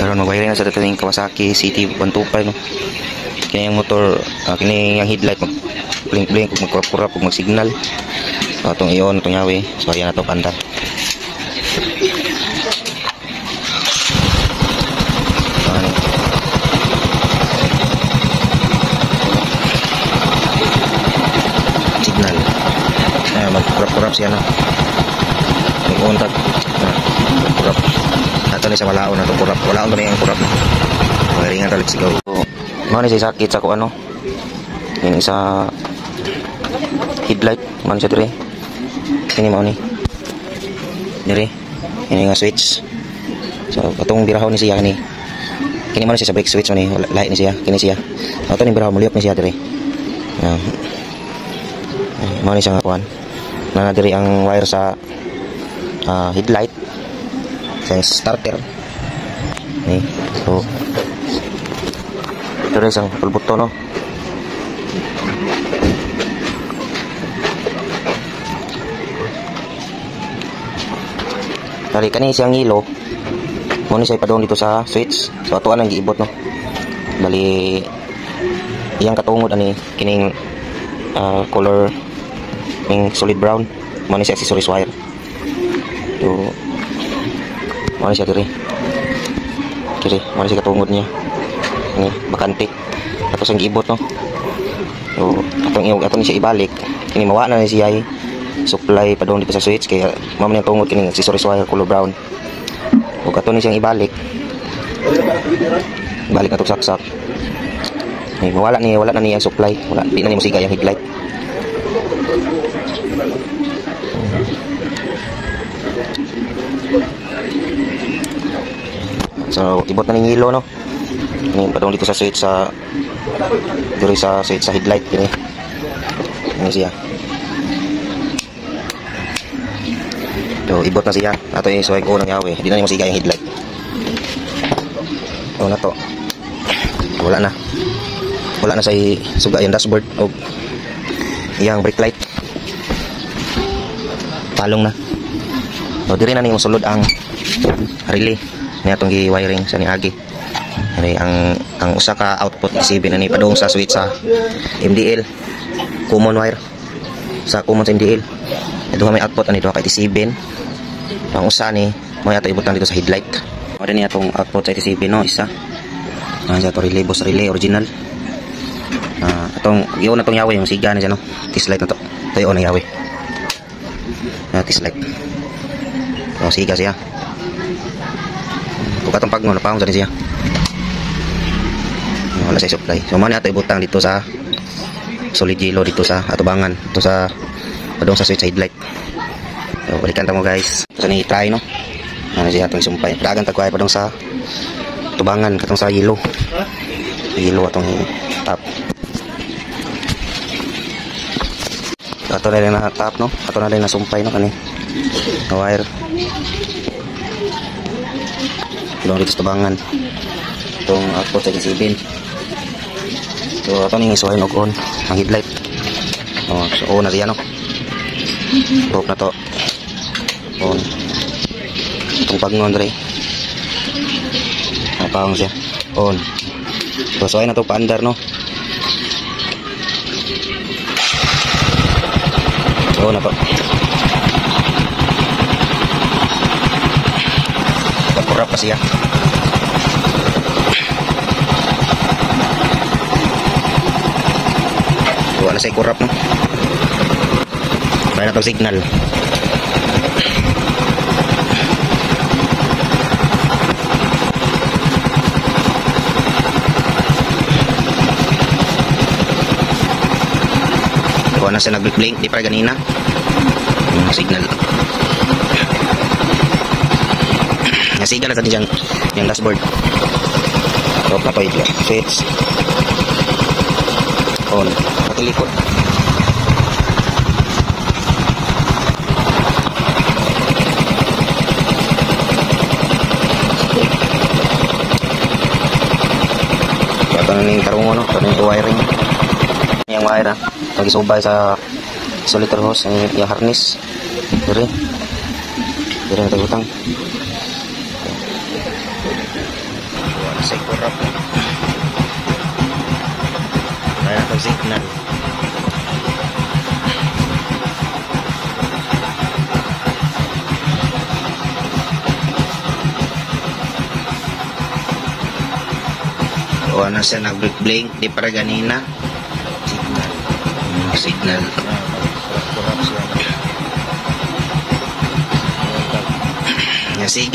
Karon mag-wiring na sa dating Kawasaki CT125 no. Kini yung motor, kini yung headlight mag blink kung magkurap-kurap kung mag-signal. So atong iyon, atong yawi. So ayan na to pandar. Signal. Magkurap-kurap siya na. Mag-untag. Kurap. Ato ni sa malaon na to kurap. Walaon to na yung kurap. Wiringan talit sigaw. Mano siya sakit sa kung ano. Yung isa headlight. Mano siya dire. Ini mo ni. Dire. Ini nga switch. So katong birahon ni siya kini. Kini man siya sa brake switch ni. Light ni siya. Kini siya. Ato ni birahon muliok ni siya dire. Mano siya nga kuan. Na dire ang wire sa headlight. Sa starter. Ni. So ito rin isang pulbuto no. Dari kani siyang hilo. Muna siya ipadong dito sa switch. So ato anang giibot no. Bali iyang katungod ani kining color ning solid brown. Muna siya accessories wire. So muna siya diri. Kiri, muna siya katungod niya. Ini bakante. Ato sang giibot no. So atong siya ibalik. Kini mawa na siya supply padong dito sa switch kaya mamo nang tungod kini accessories wire color brown. Ug ato ni siyang ibalik. Balik ato saksak. Wala na niya supply. Wala di na ni musiga yung headlight. So ibot na ning hilo no. Ini padong dito sa switch sa diri sa switch sa headlight kini. Ini siya. So ibot na siya. Ato yung suwag ko ng yawi. Hindi na niya masiga yung headlight. So na to. Wala na sa suga yung dashboard o yung brake light. Palong na. So diri na niya musulod ang relay niya itong gi-wiring sa niagi. Ang usa ka output PCB na ni padung sa switch sa MDL common wire sa common sa MDL. Ito may output ani duha ka TCB. Ang usa ni mo ato ibutan dito sa headlight. Mo din atong output sa TCB no isa. Sa to relay boss relay original. Atong giyon natong yawi yung siga ni no. Test light na to. Tayo na yawi. Test light. O siga siya. Kung katong pagno napahong sa siya. Wala sa supply. So man ato ibutang dito sa solid yellow dito sa atubangan dito sa padung sa switch headlight. So balikan ta mo guys. So ni try no. Ano siya atong sumpay. Dagan ta kuay padung sa atubangan katong sa yellow. Yellow atong top. So, ato na rin na top no. Ato na rin na sumpay no kani. Wire. Padung dito sa atubangan. Itong output sa kisibin. So ato ning isuhay og on ang headlight. So on na diyan no. Off na to. On. Itong pagnon dre. Napahong siya. On. So suhay na to paandar no. So na to. Pagkurap pa siya. Wala sa kurap no. Kaya na itong signal. Kaya na siya nag-blink. Di para ganina. Signal. Nasigal na dyan yung dashboard. So, patoy dyan. Switch. On. Patilikot. Ito na yung karungo no. Ito na yung wiring. Yung wire ha. Pag-isubay sa solitaire hose. Yung harness. Diri. Diri na tagutang. Kasi kurap na. Kaya itong signal. O ano siya nag-blink, di para ganina. Signal. Signal. Sige.